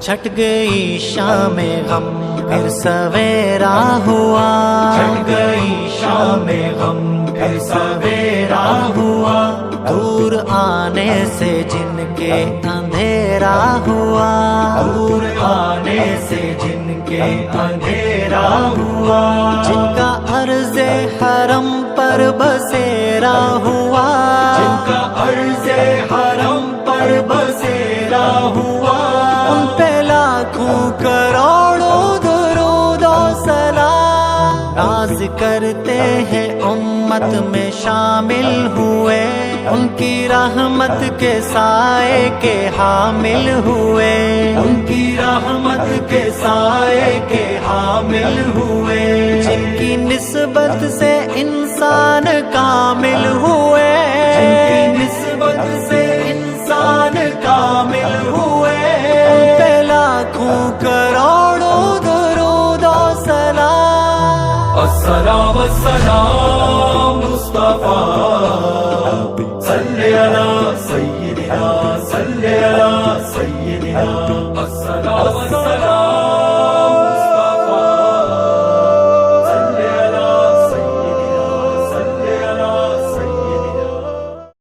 چھٹ گئی شام غم پھر سویرا ہوا، چھٹ گئی شام غم پھر سویرا ہوا، دور آنے سے جن کے اندھیرا ہوا، دور آنے سے جن کے اندھیرا ہوا، جن کا عرض حرم پر بسیرا ہوا، جن کا عرض حرم پر بسیرا ہوا، ان پہ لاکھوں کروڑوں درود و سلام، ناز کرتے ہیں امت میں شامل ہوئے، ان کی رحمت کے سائے کے حامل ہوئے، ان کی رحمت کے سائے کے حامل ہوئے، جن کی نسبت سے انسان کامل ہوئے، جن کی نسبت سے انسان کامل ہوئے، ان پہ لاکھوں کروڑوں درود و سلام، السلام السلام مصطفیٰ صلی علی سیدنا، صلی علی سیدنا، السلام السلام